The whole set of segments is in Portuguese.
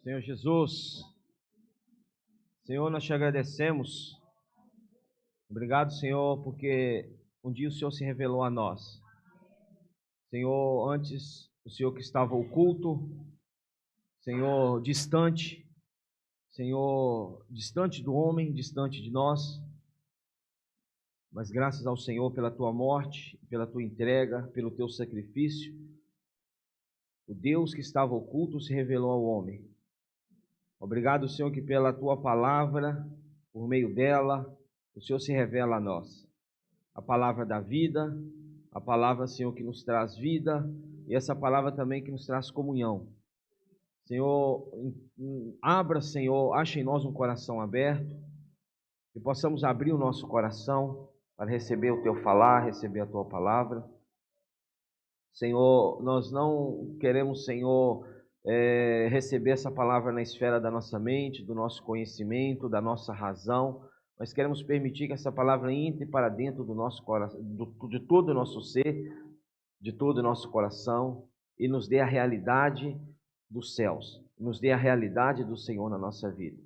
Senhor Jesus, Senhor, nós te agradecemos. Obrigado, Senhor, porque um dia o Senhor se revelou a nós. Senhor, antes o Senhor que estava oculto, Senhor, distante do homem, distante de nós, mas graças ao Senhor pela tua morte, pela tua entrega, pelo teu sacrifício, o Deus que estava oculto se revelou ao homem. Obrigado, Senhor, que pela tua palavra, por meio dela, o Senhor se revela a nós. A palavra da vida, a palavra, Senhor, que nos traz vida, e essa palavra também que nos traz comunhão. Senhor, abra, Senhor, ache em nós um coração aberto, que possamos abrir o nosso coração para receber o teu falar, receber a tua palavra. Senhor, nós não queremos, Senhor, receber essa palavra na esfera da nossa mente, do nosso conhecimento, da nossa razão. Nós queremos permitir que essa palavra entre para dentro do nosso coração, de todo o nosso ser, de todo o nosso coração, e nos dê a realidade dos céus, nos dê a realidade do Senhor na nossa vida.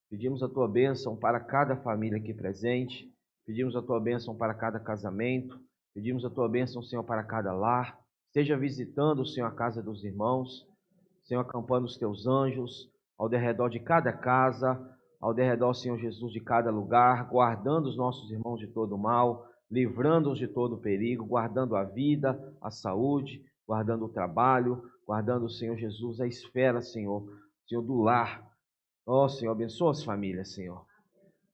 Pedimos a tua bênção para cada família aqui presente, pedimos a tua bênção para cada casamento, pedimos a tua bênção, Senhor, para cada lar. Esteja visitando, Senhor, a casa dos irmãos, Senhor, acampando os teus anjos ao derredor de cada casa, ao derredor, Senhor Jesus, de cada lugar, guardando os nossos irmãos de todo mal, livrando-os de todo perigo, guardando a vida, a saúde, guardando o trabalho, guardando, Senhor Jesus, a esfera, Senhor, do lar. Ó, Senhor, abençoa as famílias, Senhor.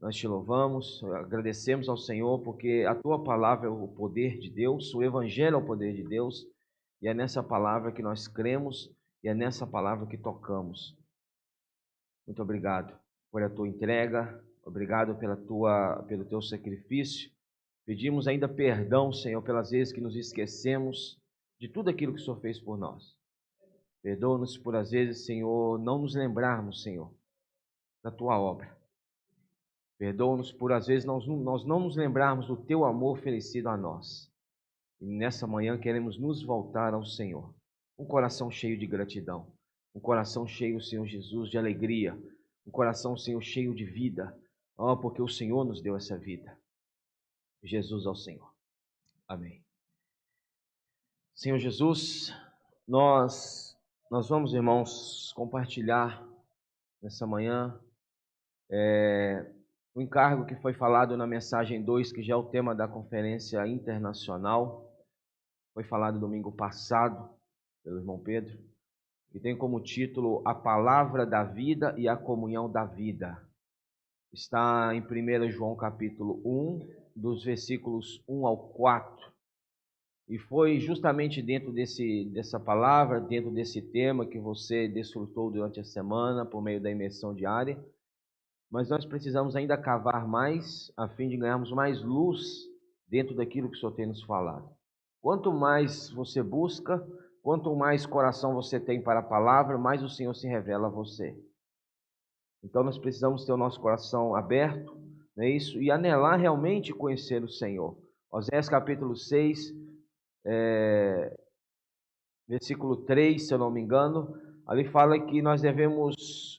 Nós te louvamos, agradecemos ao Senhor, porque a tua palavra é o poder de Deus, o evangelho é o poder de Deus, e é nessa palavra que nós cremos, e é nessa palavra que tocamos. Muito obrigado por a tua entrega, obrigado pelo teu sacrifício. Pedimos ainda perdão, Senhor, pelas vezes que nos esquecemos de tudo aquilo que o Senhor fez por nós. Perdoa-nos por às vezes, Senhor, não nos lembrarmos, Senhor, da tua obra. Perdoa-nos por às vezes nós não nos lembrarmos do teu amor oferecido a nós. E nessa manhã queremos nos voltar ao Senhor. Um coração cheio de gratidão. Um coração cheio, Senhor Jesus, de alegria. Um coração, Senhor, cheio de vida. Oh, porque o Senhor nos deu essa vida. Jesus ao Senhor. Amém. Senhor Jesus, nós vamos, irmãos, compartilhar nessa manhã o encargo que foi falado na mensagem 2, que já é o tema da conferência internacional. Foi falado domingo passado pelo irmão Pedro, que tem como título A Palavra da Vida e a Comunhão da Vida. Está em 1 João capítulo 1, dos versículos 1 ao 4. E foi justamente dentro dessa palavra, dentro desse tema que você desfrutou durante a semana, por meio da imersão diária. Mas nós precisamos ainda cavar mais, a fim de ganharmos mais luz dentro daquilo que o Senhor tem nos falado. Quanto mais você busca, quanto mais coração você tem para a palavra, mais o Senhor se revela a você. Então nós precisamos ter o nosso coração aberto, não é isso? E anelar realmente conhecer o Senhor. Oséias capítulo 6, versículo 3, se eu não me engano, ali fala que nós devemos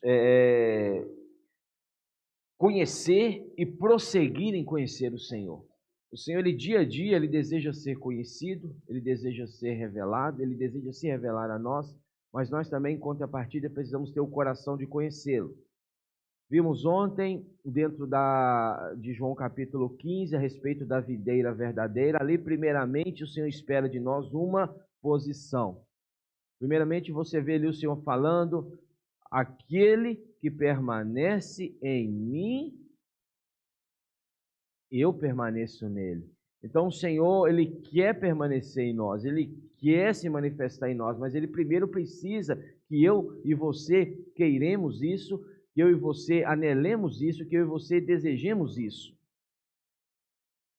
conhecer e prosseguir em conhecer o Senhor. O Senhor, ele dia a dia, ele deseja ser conhecido, ele deseja ser revelado, ele deseja se revelar a nós, mas nós também, em contrapartida, precisamos ter o coração de conhecê-lo. Vimos ontem, dentro de João capítulo 15, a respeito da videira verdadeira. Ali, primeiramente, o Senhor espera de nós uma posição. Primeiramente, você vê ali o Senhor falando: aquele que permanece em mim, eu permaneço nele. Então o Senhor, Ele quer permanecer em nós, Ele quer se manifestar em nós, mas Ele primeiro precisa que eu e você queiremos isso, que eu e você anelemos isso, que eu e você desejemos isso.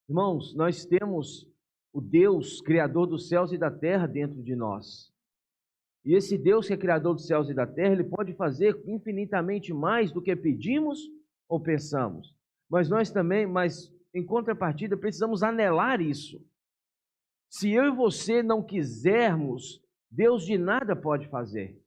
Irmãos, nós temos o Deus, Criador dos céus e da terra dentro de nós. E esse Deus que é Criador dos céus e da terra, Ele pode fazer infinitamente mais do que pedimos ou pensamos. Mas nós também, em contrapartida, precisamos anelar isso. Se eu e você não quisermos, Deus de nada pode fazer.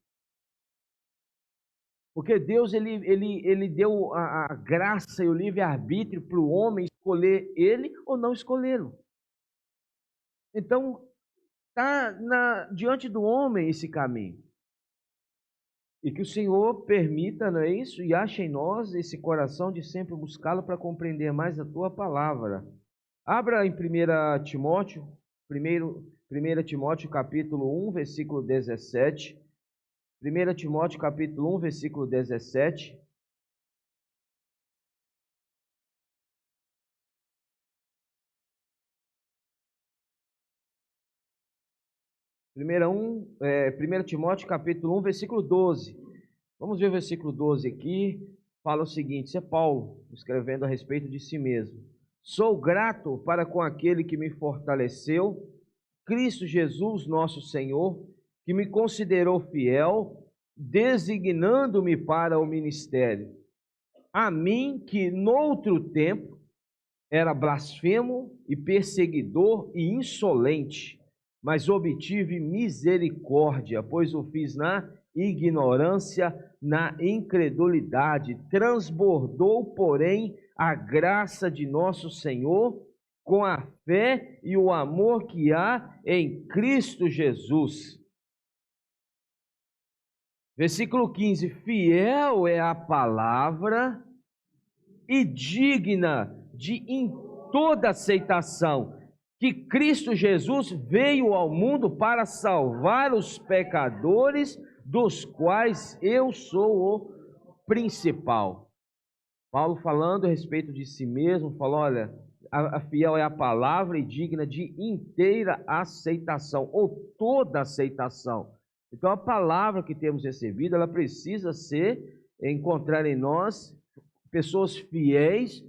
Porque Deus ele deu a graça e o livre-arbítrio para o homem escolher ele ou não escolhê-lo. Então, está diante do homem esse caminho. E que o Senhor permita, não é isso? E ache em nós esse coração de sempre buscá-lo para compreender mais a tua palavra. Abra em 1 Timóteo, 1 Timóteo capítulo 1, versículo 17. 1 Timóteo capítulo 1, versículo 17. Primeiro Timóteo capítulo 1, versículo 12. Vamos ver o versículo 12 aqui. Fala o seguinte, isso é Paulo escrevendo a respeito de si mesmo. Sou grato para com aquele que me fortaleceu, Cristo Jesus nosso Senhor, que me considerou fiel, designando-me para o ministério. A mim que noutro tempo era blasfemo e perseguidor e insolente, mas obtive misericórdia, pois o fiz na ignorância, na incredulidade. Transbordou, porém, a graça de nosso Senhor com a fé e o amor que há em Cristo Jesus. Versículo 15: fiel é a palavra e digna de em toda aceitação, que Cristo Jesus veio ao mundo para salvar os pecadores, dos quais eu sou o principal. Paulo falando a respeito de si mesmo, falou, olha, a fiel é a palavra e digna de inteira aceitação, ou toda aceitação. Então a palavra que temos recebido, ela precisa encontrar em nós pessoas fiéis,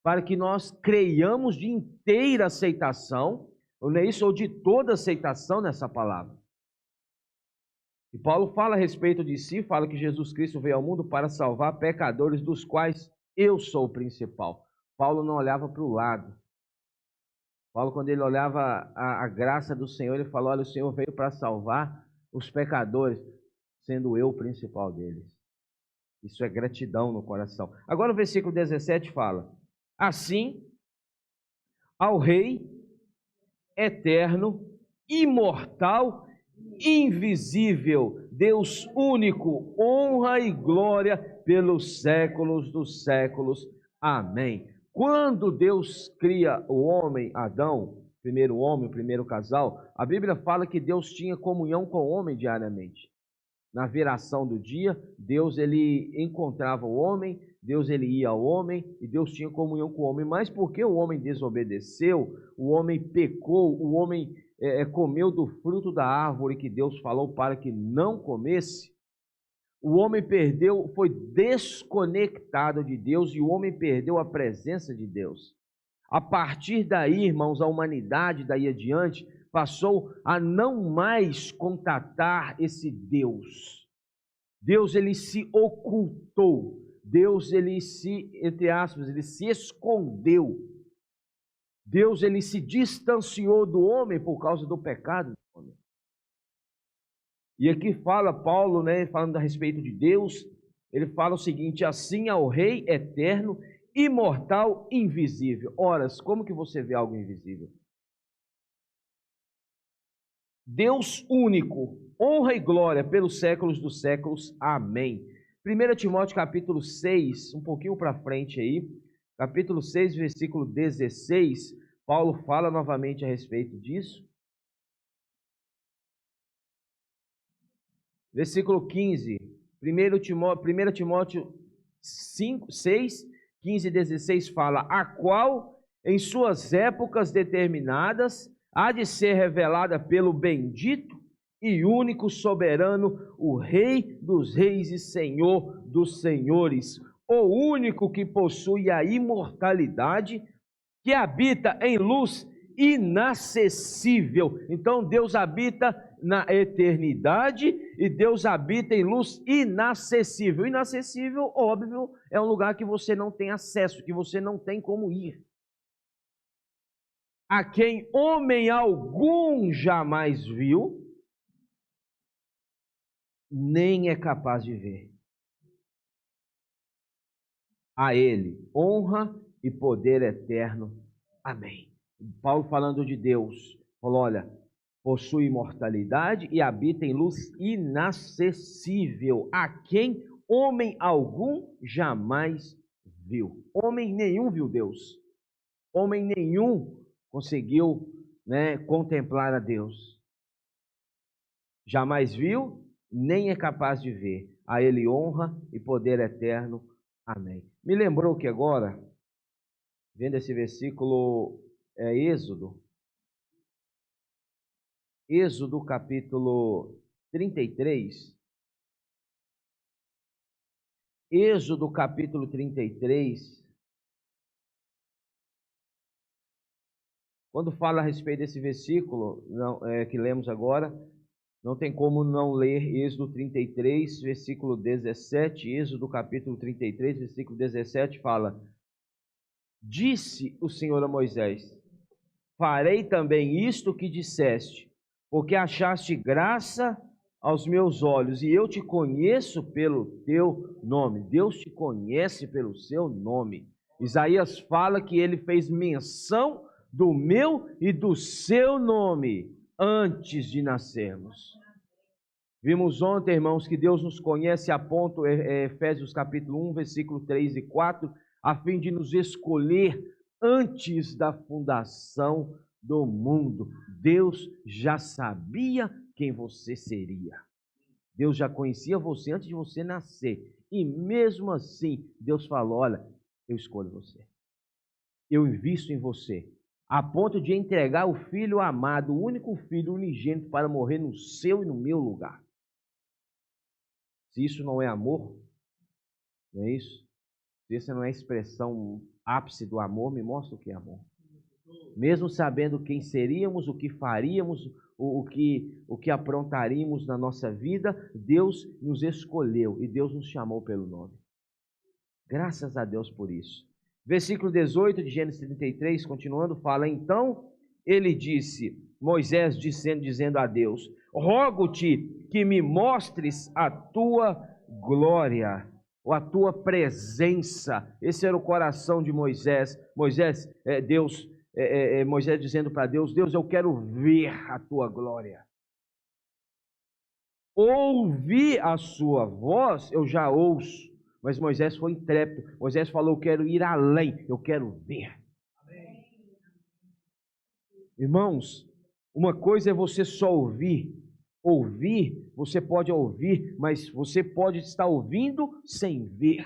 para que nós creiamos de inteira aceitação, não é isso, ou de toda aceitação nessa palavra. E Paulo fala a respeito de si, fala que Jesus Cristo veio ao mundo para salvar pecadores, dos quais eu sou o principal. Paulo não olhava para o lado. Paulo, quando ele olhava a graça do Senhor, ele falou, olha, o Senhor veio para salvar os pecadores, sendo eu o principal deles. Isso é gratidão no coração. Agora o versículo 17 fala, assim, ao Rei eterno, imortal, invisível, Deus único, honra e glória pelos séculos dos séculos. Amém. Quando Deus cria o homem, Adão, primeiro homem, o primeiro casal, a Bíblia fala que Deus tinha comunhão com o homem diariamente. Na viração do dia, Deus ele encontrava o homem, Deus ele ia ao homem e Deus tinha comunhão com o homem. Mas porque o homem desobedeceu, o homem pecou, o homem comeu do fruto da árvore que Deus falou para que não comesse, o homem foi desconectado de Deus e o homem perdeu a presença de Deus. A partir daí, irmãos, a humanidade daí adiante passou a não mais contatar esse Deus. Deus ele se ocultou. Deus ele entre aspas, ele se escondeu. Deus ele se distanciou do homem por causa do pecado do homem. E aqui fala Paulo, falando a respeito de Deus, ele fala o seguinte, assim ao Rei eterno, imortal, invisível. Ora, como que você vê algo invisível? Deus único, honra e glória pelos séculos dos séculos. Amém. 1 Timóteo capítulo 6, um pouquinho para frente aí, capítulo 6, versículo 16, Paulo fala novamente a respeito disso. Versículo 15, 1 Timóteo 5, 6, 15 e 16 fala, a qual em suas épocas determinadas, há de ser revelada pelo bendito e único soberano, o Rei dos reis e Senhor dos senhores, o único que possui a imortalidade, que habita em luz inacessível. Então Deus habita na eternidade e Deus habita em luz inacessível. Inacessível, óbvio, é um lugar que você não tem acesso, que você não tem como ir. A quem homem algum jamais viu, nem é capaz de ver. A ele honra e poder eterno. Amém. Paulo falando de Deus, falou, olha, possui imortalidade e habita em luz inacessível, a quem homem algum jamais viu. Homem nenhum viu Deus. Homem nenhum conseguiu, contemplar a Deus. Jamais viu, nem é capaz de ver. A ele honra e poder eterno. Amém. Me lembrou que agora, vendo esse versículo, Êxodo capítulo 33. Êxodo capítulo 33. Quando fala a respeito desse versículo que lemos agora, não tem como não ler Êxodo 33, versículo 17. Êxodo capítulo 33, versículo 17 fala: Disse o Senhor a Moisés: farei também isto que disseste, porque achaste graça aos meus olhos, e eu te conheço pelo teu nome. Deus te conhece pelo seu nome. Isaías fala que ele fez menção do meu e do seu nome antes de nascermos. Vimos ontem, irmãos, que Deus nos conhece a ponto, Efésios capítulo 1, versículo 3 e 4, a fim de nos escolher antes da fundação do mundo. Deus já sabia quem você seria. Deus já conhecia você antes de você nascer. E mesmo assim, Deus falou, olha, eu escolho você. Eu invisto em você. A ponto de entregar o Filho amado, o único Filho unigênito, para morrer no seu e no meu lugar. Se isso não é amor, não é isso? Se essa não é a expressão ápice do amor, me mostra o que é amor. Mesmo sabendo quem seríamos, o que faríamos, o que aprontaríamos na nossa vida, Deus nos escolheu e Deus nos chamou pelo nome. Graças a Deus por isso. Versículo 18 de Gênesis 33, continuando, fala: então ele disse, Moisés dizendo a Deus: rogo-te que me mostres a tua glória, ou a tua presença. Esse era o coração de Moisés. Moisés dizendo para Deus: Deus, eu quero ver a tua glória. Ouvir a sua voz, eu já ouço. Mas Moisés foi intrépido. Moisés falou: eu quero ir além, eu quero ver. Amém. Irmãos, uma coisa é você só ouvir. Ouvir, você pode ouvir, mas você pode estar ouvindo sem ver.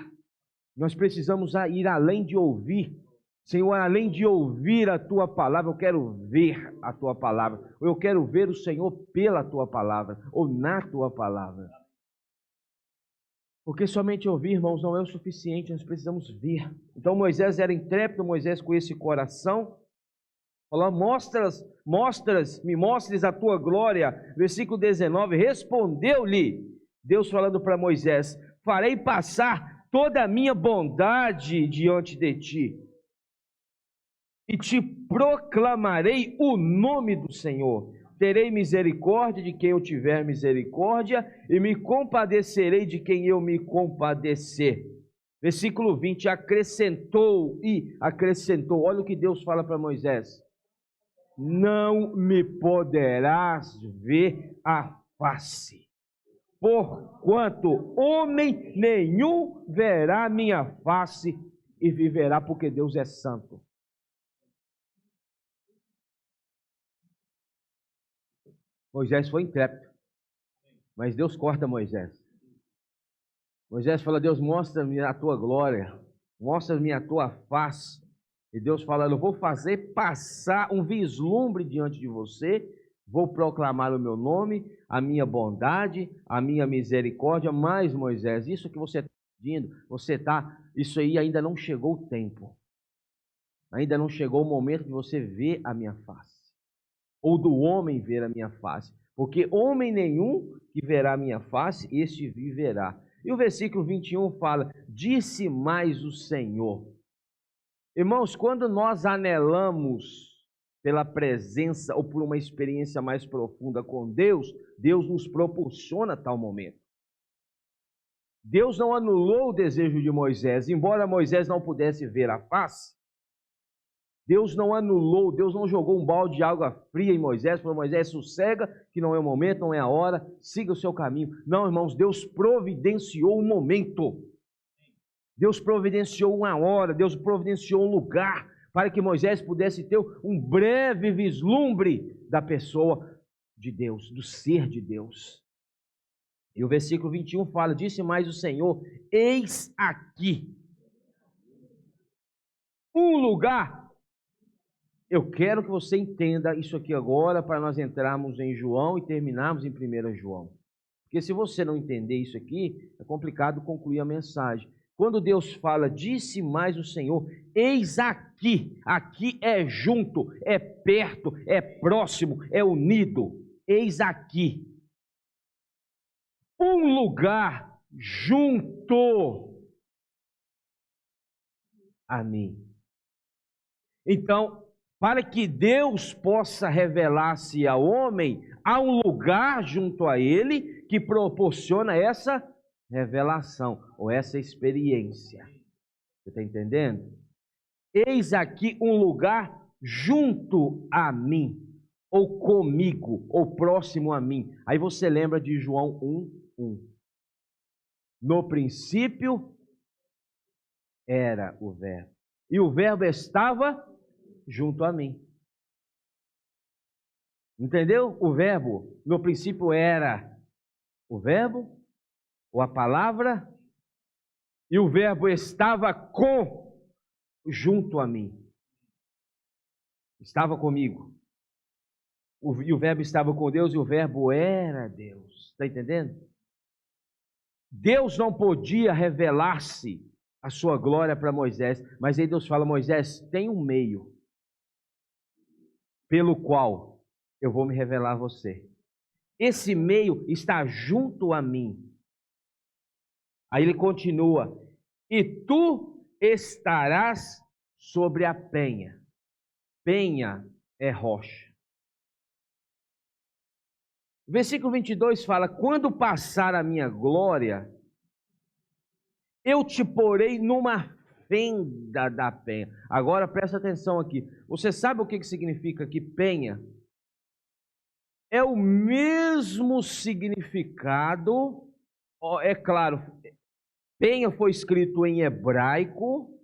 Nós precisamos ir além de ouvir. Senhor, além de ouvir a tua palavra, eu quero ver a tua palavra. Ou eu quero ver o Senhor pela tua palavra, ou na tua palavra. Porque somente ouvir, irmãos, não é o suficiente, nós precisamos ver. Então Moisés era intrépido, Moisés com esse coração, falou: me mostres a tua glória. Versículo 19, respondeu-lhe Deus falando para Moisés: farei passar toda a minha bondade diante de ti, e te proclamarei o nome do Senhor. Terei misericórdia de quem eu tiver misericórdia, e me compadecerei de quem eu me compadecer. Versículo 20, acrescentou, olha o que Deus fala para Moisés: não me poderás ver a face, porquanto homem nenhum verá minha face e viverá, porque Deus é santo. Moisés foi intrépido, mas Deus corta Moisés. Moisés fala: Deus, mostra-me a tua glória, mostra-me a tua face. E Deus fala, eu vou fazer passar um vislumbre diante de você, vou proclamar o meu nome, a minha bondade, a minha misericórdia. Mas, Moisés, isso que você está pedindo, isso aí ainda não chegou o tempo. Ainda não chegou o momento de você ver a minha face, ou do homem ver a minha face. Porque homem nenhum que verá a minha face, este viverá. E o versículo 21 fala, disse mais o Senhor. Irmãos, quando nós anelamos pela presença ou por uma experiência mais profunda com Deus, Deus nos proporciona tal momento. Deus não anulou o desejo de Moisés, embora Moisés não pudesse ver a face. Deus não anulou, Deus não jogou um balde de água fria em Moisés, falou, Moisés, sossega, que não é o momento, não é a hora, siga o seu caminho. Não, irmãos, Deus providenciou um momento. Deus providenciou uma hora, Deus providenciou um lugar para que Moisés pudesse ter um breve vislumbre da pessoa de Deus, do ser de Deus. E o versículo 21 fala, disse mais o Senhor, eis aqui um lugar. Eu quero que você entenda isso aqui agora, para nós entrarmos em João e terminarmos em 1 João. Porque se você não entender isso aqui, é complicado concluir a mensagem. Quando Deus fala, disse mais o Senhor, eis aqui, aqui é junto, é perto, é próximo, é unido, eis aqui, um lugar junto a mim. Então, para que Deus possa revelar-se ao homem, há um lugar junto a ele que proporciona essa revelação, ou essa experiência. Você está entendendo? Eis aqui um lugar junto a mim, ou comigo, ou próximo a mim. Aí você lembra de João 1:1. No princípio era o Verbo, e o Verbo estava junto a mim. Entendeu? O Verbo, no princípio era o Verbo, ou a palavra, e o Verbo estava junto a mim. Estava comigo. E o Verbo estava com Deus, e o Verbo era Deus. Está entendendo? Deus não podia revelar-se a sua glória para Moisés, mas aí Deus fala, Moisés, tem um meio pelo qual eu vou me revelar a você. Esse meio está junto a mim. Aí ele continua, e tu estarás sobre a penha. Penha é rocha. O versículo 22 fala, quando passar a minha glória, eu te porei numa fenda da penha. Agora presta atenção aqui. Você sabe o que significa aqui penha? É o mesmo significado, é claro, penha foi escrito em hebraico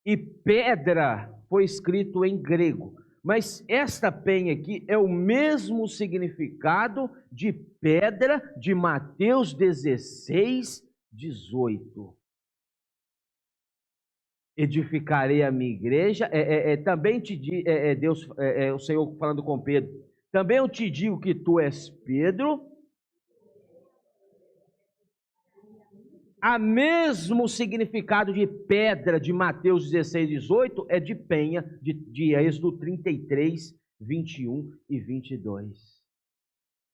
e pedra foi escrito em grego. Mas esta penha aqui é o mesmo significado de pedra de Mateus 16:18. Edificarei a minha igreja. Também te digo, Deus, o Senhor falando com Pedro. Também eu te digo que tu és Pedro. A mesmo significado de pedra de Mateus 16:18 é de penha de Êxodo 33:21 e 22.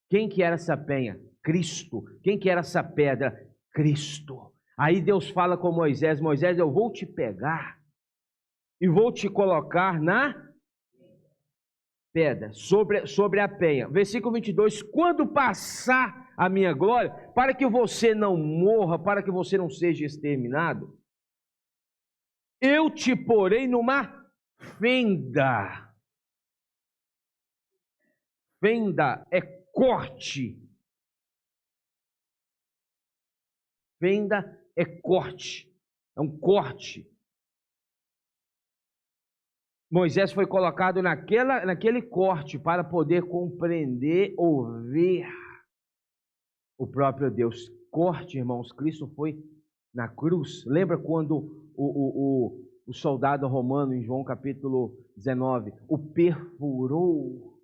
Quem que era essa penha? Cristo. Quem que era essa pedra? Cristo. Aí Deus fala com Moisés, Moisés, eu vou te pegar e vou te colocar na pedra, sobre a penha. Versículo 22, quando passar a minha glória, para que você não morra, para que você não seja exterminado, eu te porei numa fenda. Fenda é corte. Fenda é corte. É um corte. Moisés foi colocado naquele corte para poder compreender ou ver o próprio Deus. Corte, irmãos, Cristo foi na cruz. Lembra quando o soldado romano, em João capítulo 19, o perfurou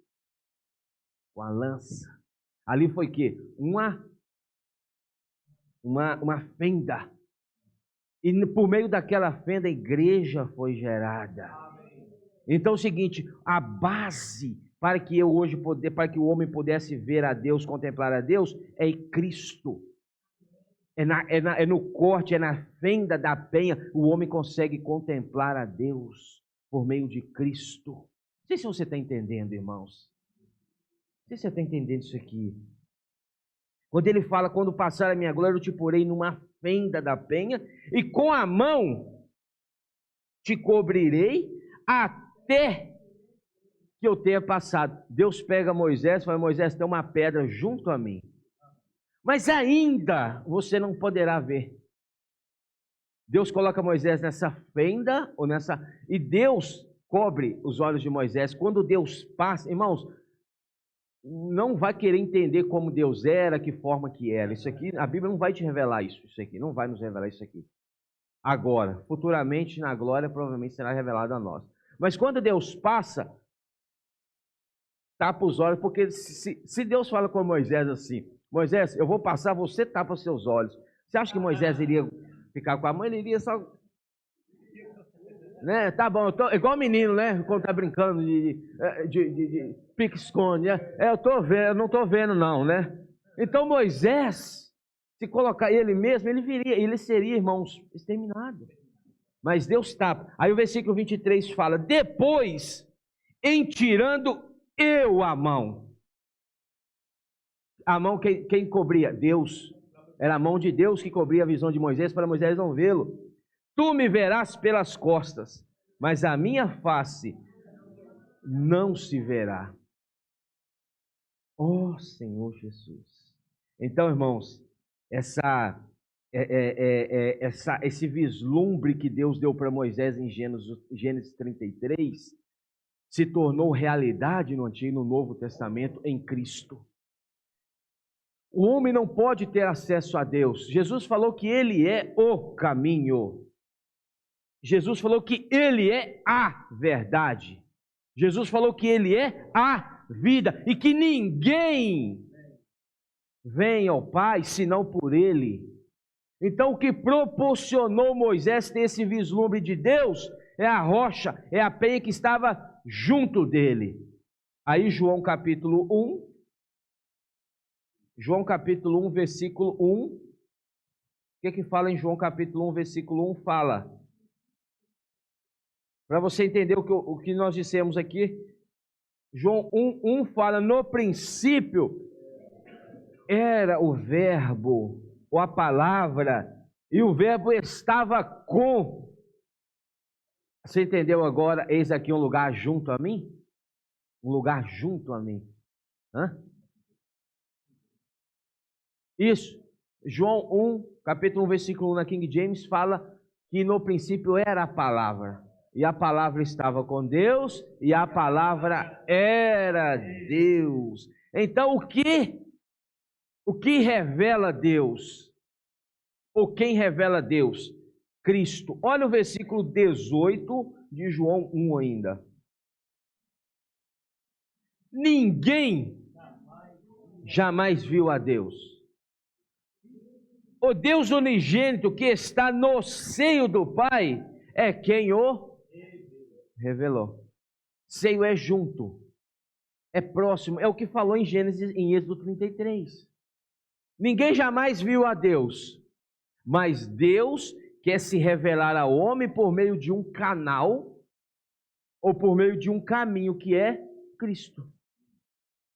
com a lança. Ali foi o quê? Uma fenda. E por meio daquela fenda a igreja foi gerada. Então é o seguinte, a base para que para que o homem pudesse ver a Deus, contemplar a Deus, é em Cristo. É no corte, é na fenda da penha, o homem consegue contemplar a Deus por meio de Cristo. Não sei se você está entendendo, irmãos. Não sei se você está entendendo isso aqui. Quando ele fala, quando passar a minha glória, eu te porei numa fenda da penha, e com a mão te cobrirei até que eu tenha passado. Deus pega Moisés e fala, Moisés, tem uma pedra junto a mim, mas ainda você não poderá ver. Deus coloca Moisés nessa fenda, e Deus cobre os olhos de Moisés. Quando Deus passa, irmãos, não vai querer entender como Deus era, que forma que era. Isso aqui, a Bíblia não vai te revelar isso aqui, não vai nos revelar isso aqui. Agora, futuramente, na glória, provavelmente será revelado a nós. Mas quando Deus passa, tapa os olhos, porque se Deus fala com Moisés assim, Moisés, eu vou passar, você tapa os seus olhos. Você acha que Moisés iria ficar com a mãe? Ele iria só... Né? Tá bom, eu tô igual menino, né? Quando tá brincando de pique-esconde, né? Eu tô vendo, eu não tô vendo não, né? Então Moisés, se colocar ele mesmo, ele seria, irmãos, exterminado. Mas Deus tapa. Aí o versículo 23 fala, depois, em tirando eu a mão quem cobria? Deus. Era a mão de Deus que cobria a visão de Moisés, para Moisés não vê-lo. Tu me verás pelas costas, mas a minha face não se verá. Oh, Senhor Jesus. Então, irmãos, esse vislumbre que Deus deu para Moisés em Gênesis 33 se tornou realidade no Antigo e no Novo Testamento em Cristo. O homem não pode ter acesso a Deus. Jesus falou que Ele é o caminho. Jesus falou que Ele é a verdade. Jesus falou que Ele é a vida e que ninguém vem ao Pai senão por Ele. Então o que proporcionou Moisés ter esse vislumbre de Deus é a rocha, é a penha que estava junto dele. Aí João capítulo 1, versículo 1. O que fala em João capítulo 1, versículo 1? Fala. Para você entender o que nós dissemos aqui, João 1 fala, no princípio era o verbo, ou a palavra, e o verbo estava com. Você entendeu agora? Eis aqui um lugar junto a mim? Um lugar junto a mim. Hã? Isso. João 1, capítulo 1, versículo 1 na King James fala que no princípio era a palavra. E a palavra estava com Deus, e a palavra era Deus. Então, o que revela Deus? Ou quem revela Deus? Cristo. Olha o versículo 18 de João 1 ainda. Ninguém jamais viu a Deus. O Deus unigênito que está no seio do Pai é quem o revelou. Seio é junto, é próximo, é o que falou em Êxodo 33. Ninguém jamais viu a Deus, mas Deus quer se revelar ao homem por meio de um canal ou por meio de um caminho que é Cristo.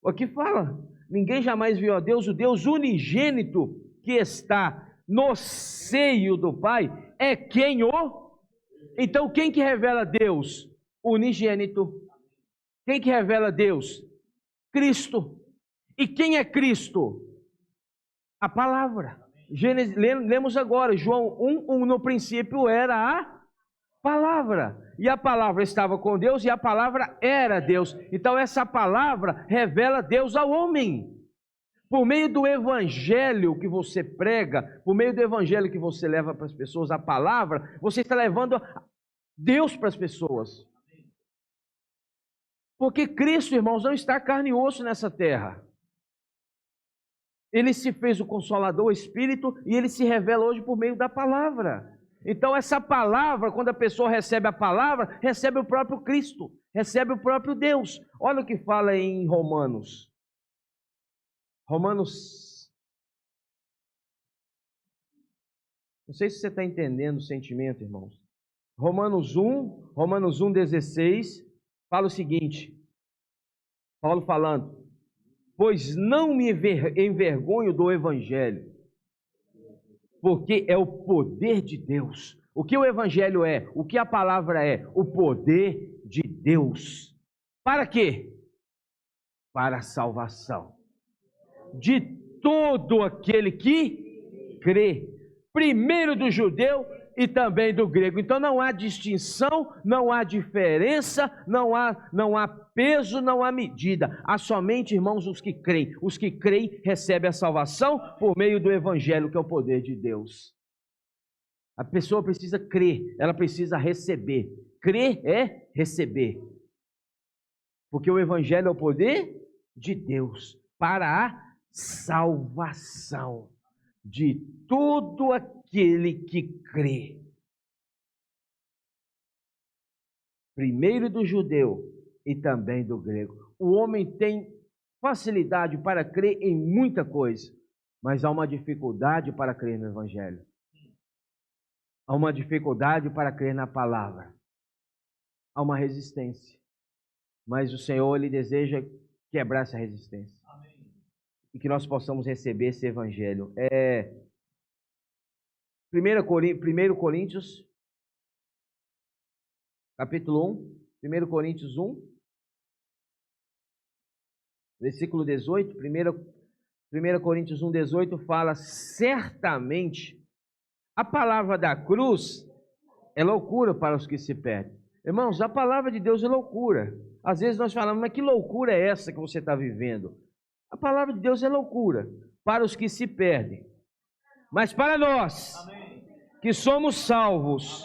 Aqui fala, ninguém jamais viu a Deus, o Deus unigênito que está no seio do Pai é quem o... Então quem que revela Deus? Unigênito. Quem que revela Deus? Cristo. E quem é Cristo? A palavra. Lemos agora, João 1, no princípio era a palavra. E a palavra estava com Deus e a palavra era Deus. Então essa palavra revela Deus ao homem. Por meio do evangelho que você prega, por meio do evangelho que você leva para as pessoas, a palavra, você está levando Deus para as pessoas. Porque Cristo, irmãos, não está carne e osso nessa terra. Ele se fez o Consolador, o Espírito, e ele se revela hoje por meio da palavra. Então essa palavra, quando a pessoa recebe a palavra, recebe o próprio Cristo, recebe o próprio Deus. Olha o que fala em Romanos. Romanos, não sei se você está entendendo o sentimento, irmãos. Romanos 1:16, fala o seguinte, Paulo falando: pois não me envergonho do Evangelho, porque é o poder de Deus. O que o Evangelho é? O que a palavra é? O poder de Deus. Para quê? Para a salvação de todo aquele que crê, primeiro do judeu e também do grego. Então não há distinção, não há diferença, não há peso, não há medida. Há somente, irmãos, os que creem. Os que creem recebem a salvação por meio do Evangelho, que é o poder de Deus. A pessoa precisa crer, ela precisa receber. Crer é receber. Porque o Evangelho é o poder de Deus para a salvação de todo aquele que crê. Primeiro do judeu e também do grego. O homem tem facilidade para crer em muita coisa, mas há uma dificuldade para crer no Evangelho. Há uma dificuldade para crer na palavra. Há uma resistência. Mas o Senhor, Ele deseja quebrar essa resistência. Amém. E que nós possamos receber esse Evangelho. 1 Coríntios, capítulo 1, 1 Coríntios 1, versículo 18, 1 Coríntios 1, 18, fala: certamente a palavra da cruz é loucura para os que se perdem. Irmãos, a palavra de Deus é loucura. Às vezes nós falamos, mas que loucura é essa que você está vivendo? A palavra de Deus é loucura para os que se perdem. Mas para nós, que somos salvos,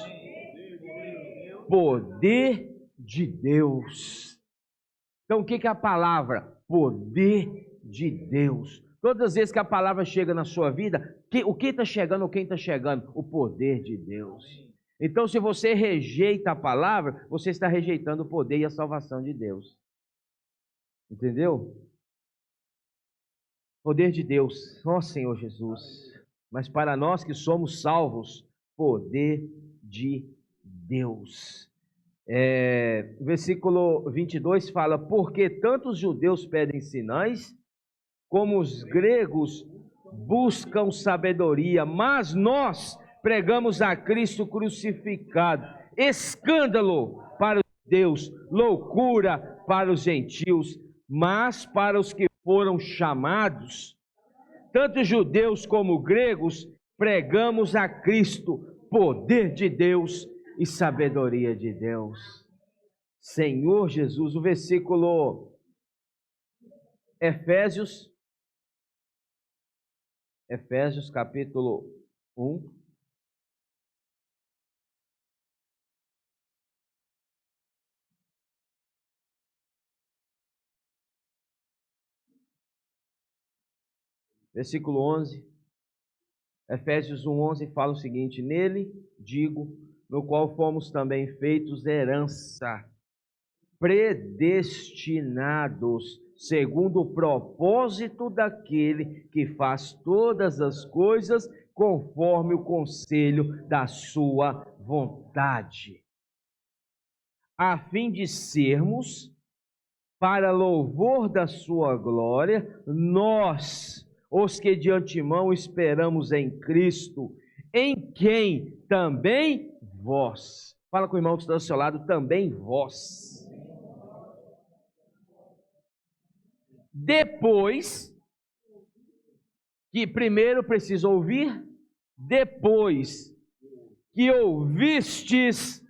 poder de Deus. Então o que é a palavra? Poder de Deus. Todas as vezes que a palavra chega na sua vida, o que está chegando ou quem está chegando? O poder de Deus. Então se você rejeita a palavra, você está rejeitando o poder e a salvação de Deus. Entendeu? Poder de Deus, ó Senhor Jesus. Mas para nós que somos salvos, poder de Deus. Versículo 22 fala: porque tanto os judeus pedem sinais, como os gregos buscam sabedoria, mas nós pregamos a Cristo crucificado, escândalo para os judeus, loucura para os gentios, mas para os que foram chamados, tanto judeus como gregos, pregamos a Cristo, poder de Deus e sabedoria de Deus. Senhor Jesus, o versículo Efésios capítulo 1. Versículo 11, Efésios 1:11 fala o seguinte: nele, digo, no qual fomos também feitos herança, predestinados, segundo o propósito daquele que faz todas as coisas conforme o conselho da sua vontade, a fim de sermos, para louvor da sua glória, nós, os que de antemão esperamos em Cristo, em quem também vós. Fala com o irmão que está ao seu lado: também vós. Depois, que primeiro precisa ouvir, depois que ouvistes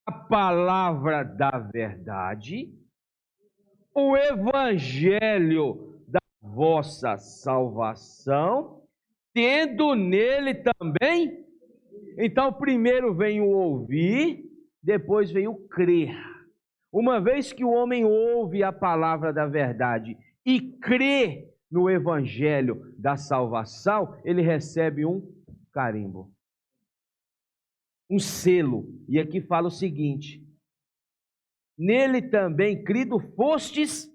a palavra da verdade, o evangelho da vossa salvação, tendo nele também. Então primeiro vem o ouvir, depois veio crer. Uma vez que o homem ouve a palavra da verdade e crê no evangelho da salvação, ele recebe um carimbo, um selo. E aqui fala o seguinte: nele também, crido, fostes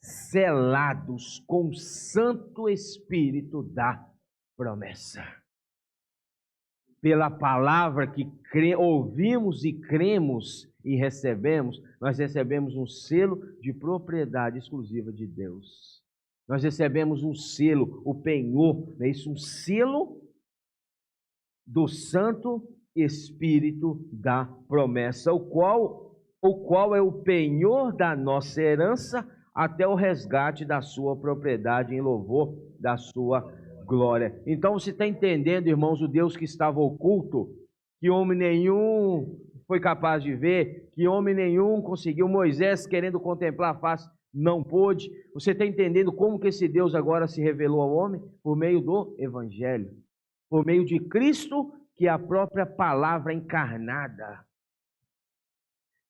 selados com o Santo Espírito da promessa. Pela palavra que ouvimos e cremos e recebemos, nós recebemos um selo de propriedade exclusiva de Deus. Nós recebemos um selo, o penhor, não é isso? Um selo do Santo Espírito da promessa, o qual é o penhor da nossa herança até o resgate da sua propriedade em louvor da sua glória. Então você está entendendo, irmãos, o Deus que estava oculto, que homem nenhum foi capaz de ver, que homem nenhum conseguiu, Moisés querendo contemplar a face, não pôde. Você está entendendo como que esse Deus agora se revelou ao homem? Por meio do Evangelho, por meio de Cristo, que é a própria palavra encarnada.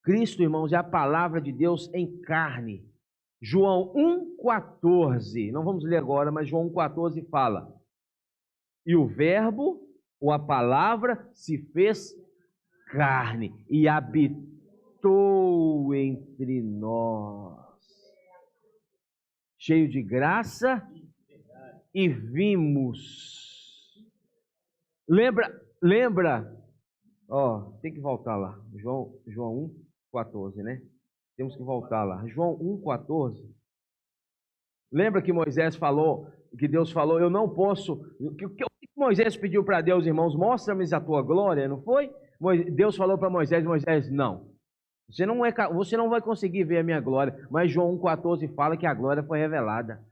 Cristo, irmãos, é a palavra de Deus em carne. João 1,14, não vamos ler agora, mas João 1,14 fala: e o verbo, ou a palavra, se fez carne e habitou entre nós, cheio de graça, e vimos. Lembra? Tem que voltar lá. João 1,14, né? Temos que voltar lá. João 1,14. Lembra que Moisés falou, que Deus falou, eu não posso. O que Moisés pediu para Deus, irmãos? Mostra-me a tua glória, não foi? Deus falou para Moisés, não. Você não vai conseguir ver a minha glória. Mas João 1,14 fala que a glória foi revelada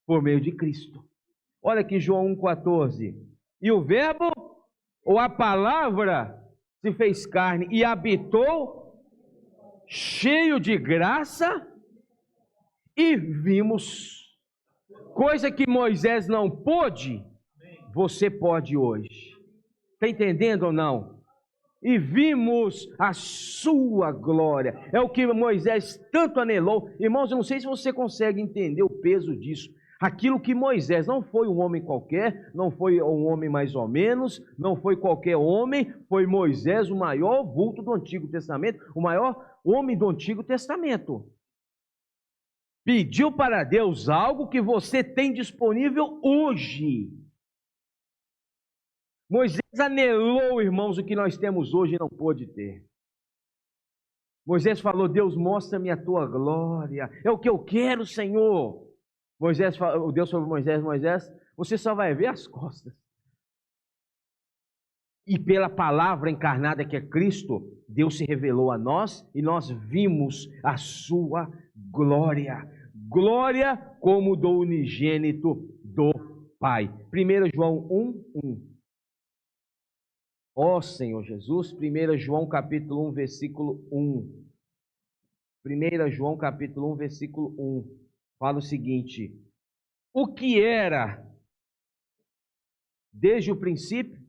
por meio de Cristo. Olha aqui João 1,14. E o verbo, ou a palavra, se fez carne e habitou, cheio de graça, e vimos. Coisa que Moisés não pôde, você pode hoje. Está entendendo ou não? E vimos a sua glória. É o que Moisés tanto anelou. Irmãos, eu não sei se você consegue entender o peso disso. Aquilo que Moisés não foi um homem qualquer, não foi um homem mais ou menos, não foi qualquer homem, foi Moisés, o maior vulto do Antigo Testamento, o maior homem do Antigo Testamento. Pediu para Deus algo que você tem disponível hoje. Moisés anelou, irmãos, o que nós temos hoje e não pôde ter. Moisés falou: Deus, mostra-me a tua glória, é o que eu quero, Senhor. Deus falou para Moisés, você só vai ver as costas. E pela palavra encarnada que é Cristo, Deus se revelou a nós e nós vimos a sua glória. Glória como do unigênito do Pai. 1 João 1:1. Ó Senhor Jesus, 1 João capítulo 1, versículo 1. 1 João capítulo 1, versículo 1. Fala o seguinte: o que era desde o princípio.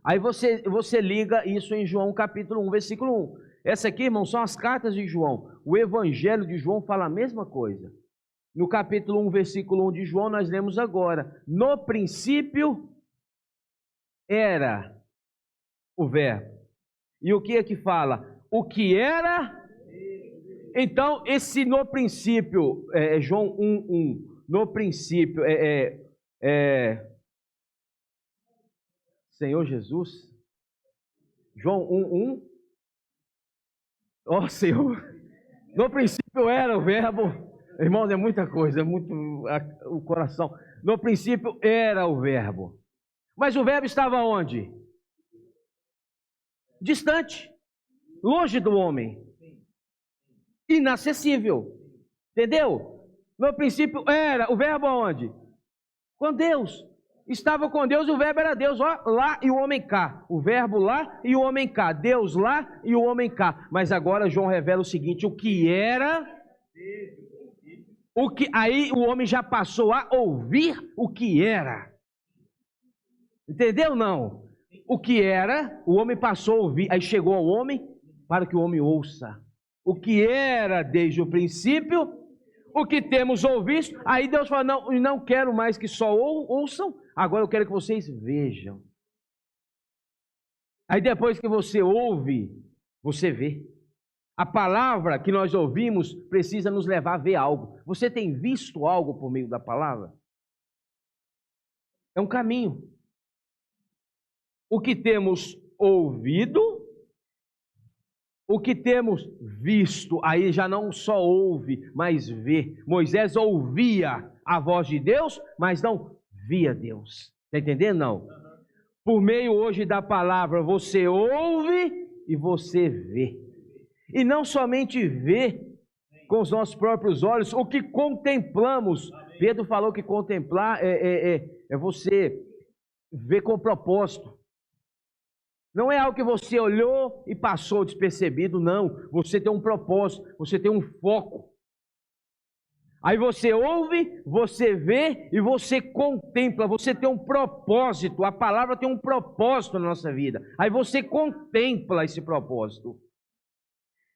Aí você liga isso em João capítulo 1, versículo 1. Essa aqui, irmão, são as cartas de João. O evangelho de João fala a mesma coisa. No capítulo 1, versículo 1 de João, nós lemos agora: no princípio era o verbo. E o que é que fala? O que era. Então, esse no princípio, João 1:1, no princípio, Senhor Jesus, João 1:1, ó Senhor, no princípio era o verbo, irmãos, é muita coisa, é muito o coração. No princípio era o verbo, mas o verbo estava onde? Distante, longe do homem. Inacessível, entendeu? No princípio era, o verbo aonde? Com Deus, estava com Deus, o verbo era Deus, ó, lá e o homem cá, o verbo lá e o homem cá, Deus lá e o homem cá. Mas agora João revela o seguinte: o que era, aí o homem já passou a ouvir o que era, entendeu não? O que era, o homem passou a ouvir, aí chegou ao homem para que o homem ouça. O que era desde o princípio, o que temos ouvido, aí Deus fala, não quero mais que só ouçam, agora eu quero que vocês vejam. Aí depois que você ouve, você vê. A palavra que nós ouvimos precisa nos levar a ver algo. Você tem visto algo por meio da palavra? É um caminho. O que temos ouvido, o que temos visto, aí já não só ouve, mas vê. Moisés ouvia a voz de Deus, mas não via Deus. Está entendendo? Não. Por meio hoje da palavra, você ouve e você vê. E não somente vê com os nossos próprios olhos, o que contemplamos. Pedro falou que contemplar é você ver com propósito. Não é algo que você olhou e passou despercebido, não. Você tem um propósito, você tem um foco. Aí você ouve, você vê e você contempla, você tem um propósito. A palavra tem um propósito na nossa vida. Aí você contempla esse propósito.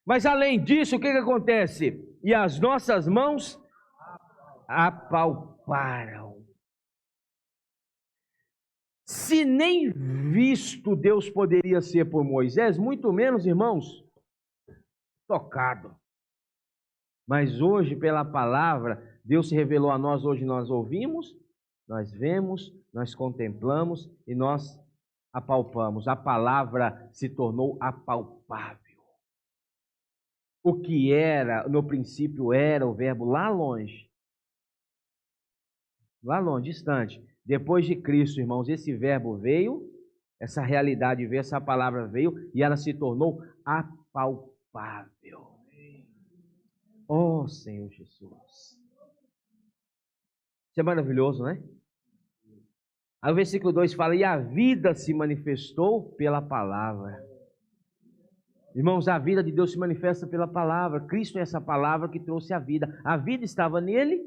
Mas além disso, o que acontece? E as nossas mãos apalparam. Se nem visto Deus poderia ser por Moisés, muito menos, irmãos, tocado. Mas hoje, pela palavra, Deus se revelou a nós, hoje nós ouvimos, nós vemos, nós contemplamos e nós apalpamos. A palavra se tornou apalpável. O que era, no princípio era o verbo lá longe, distante. Depois de Cristo, irmãos, esse verbo veio, essa realidade veio, essa palavra veio e ela se tornou apalpável. Oh, Senhor Jesus. Isso é maravilhoso, né? Aí o versículo 2 fala, e a vida se manifestou pela palavra. Irmãos, a vida de Deus se manifesta pela palavra. Cristo é essa palavra que trouxe a vida. A vida estava nele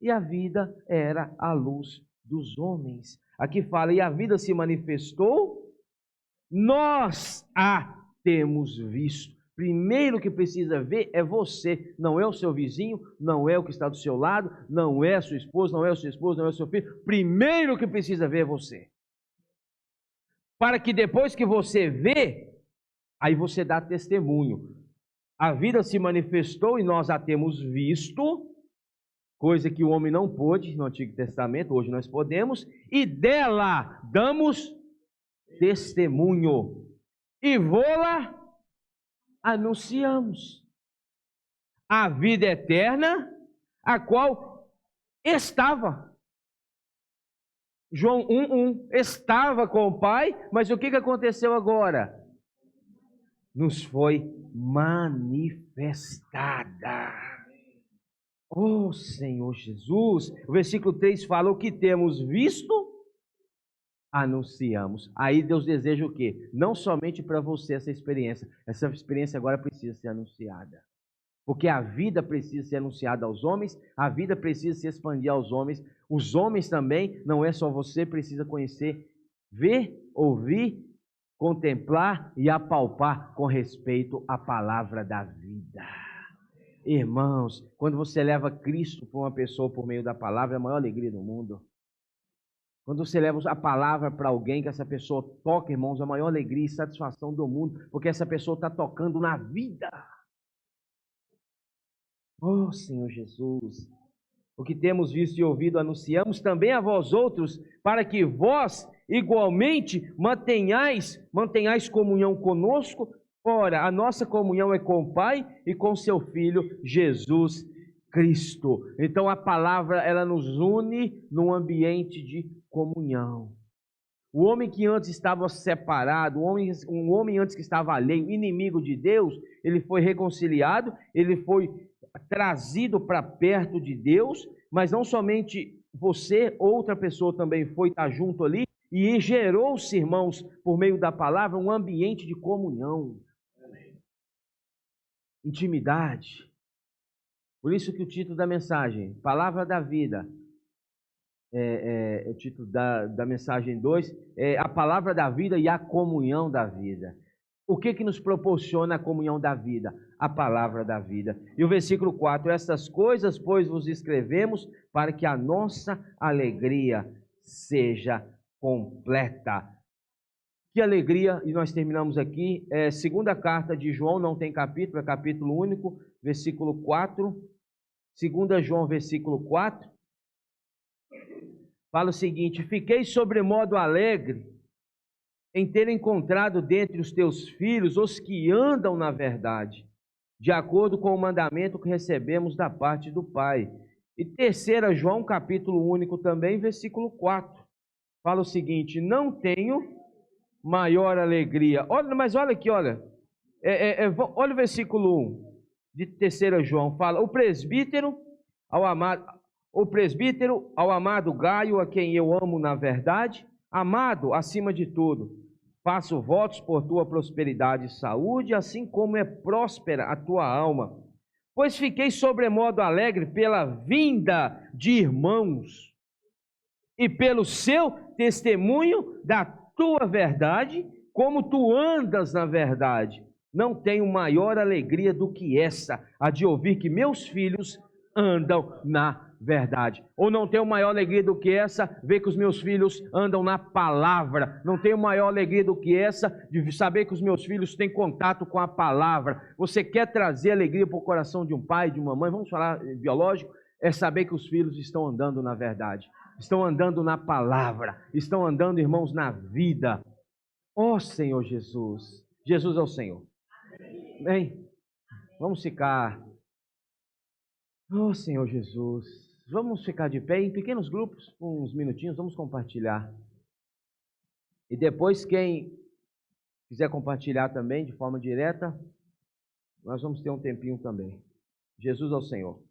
e a vida era a luz dos homens. Aqui fala, e a vida se manifestou, nós a temos visto. Primeiro que precisa ver é você, não é o seu vizinho, não é o que está do seu lado, não é a sua esposa, não é o seu esposo, não é o seu filho. Primeiro que precisa ver é você. Para que depois que você vê, aí você dá testemunho. A vida se manifestou e nós a temos visto, coisa que o homem não pôde no Antigo Testamento, hoje nós podemos, e dela damos testemunho. E vô-la anunciamos. A vida eterna, a qual estava. João 1:1, estava com o Pai, mas o que aconteceu agora? Nos foi manifestada. Oh, Senhor Jesus. O versículo 3 fala, o que temos visto, anunciamos. Aí Deus deseja o quê? Não somente para você essa experiência agora precisa ser anunciada. Porque a vida precisa ser anunciada aos homens, a vida precisa se expandir aos homens. Os homens também, não é só você, precisa conhecer, ver, ouvir, contemplar e apalpar com respeito à palavra da vida. Irmãos, quando você leva Cristo para uma pessoa por meio da palavra, é a maior alegria do mundo. Quando você leva a palavra para alguém, que essa pessoa toca, irmãos, a maior alegria e satisfação do mundo, porque essa pessoa está tocando na vida. Oh, Senhor Jesus, o que temos visto e ouvido anunciamos também a vós outros, para que vós igualmente mantenhais comunhão conosco. Ora, a nossa comunhão é com o Pai e com seu Filho Jesus Cristo. Então a palavra, ela nos une num ambiente de comunhão. O homem que antes estava separado, um homem antes que estava alheio, inimigo de Deus, ele foi reconciliado, ele foi trazido para perto de Deus, mas não somente você, outra pessoa também foi estar junto ali, e gerou-se, irmãos, por meio da palavra, um ambiente de comunhão, intimidade. Por isso que o título da mensagem, Palavra da Vida, o título da mensagem 2, é a palavra da vida e a comunhão da vida. O que nos proporciona a comunhão da vida? A palavra da vida. E o versículo 4, essas coisas, pois, vos escrevemos para que a nossa alegria seja completa. Que alegria, e nós terminamos aqui, segunda carta de João, não tem capítulo, é capítulo único, versículo 4, 2 João, versículo 4, fala o seguinte: fiquei sobremodo alegre em ter encontrado dentre os teus filhos os que andam na verdade, de acordo com o mandamento que recebemos da parte do Pai. E 3 João, capítulo único também, versículo 4, fala o seguinte: não tenho maior alegria. Olha, mas olha aqui, olha. Olha o versículo 1 de 3 João. Fala, o presbítero ao amado Gaio, a quem eu amo na verdade, amado acima de tudo, faço votos por tua prosperidade e saúde, assim como é próspera a tua alma. Pois fiquei sobremodo alegre pela vinda de irmãos e pelo seu testemunho da tua verdade, como tu andas na verdade. Não tenho maior alegria do que essa, a de ouvir que meus filhos andam na verdade. Ou não tenho maior alegria do que essa, ver que os meus filhos andam na palavra. Não tenho maior alegria do que essa, de saber que os meus filhos têm contato com a palavra. Você quer trazer alegria para o coração de um pai, de uma mãe, vamos falar biológico, é saber que os filhos estão andando na verdade. Estão andando na palavra, estão andando, irmãos, na vida. Ó Senhor Jesus, Jesus é o Senhor. Bem, vamos ficar, ó Senhor Jesus, vamos ficar de pé em pequenos grupos, uns minutinhos, vamos compartilhar. E depois quem quiser compartilhar também de forma direta, nós vamos ter um tempinho também. Jesus é o Senhor.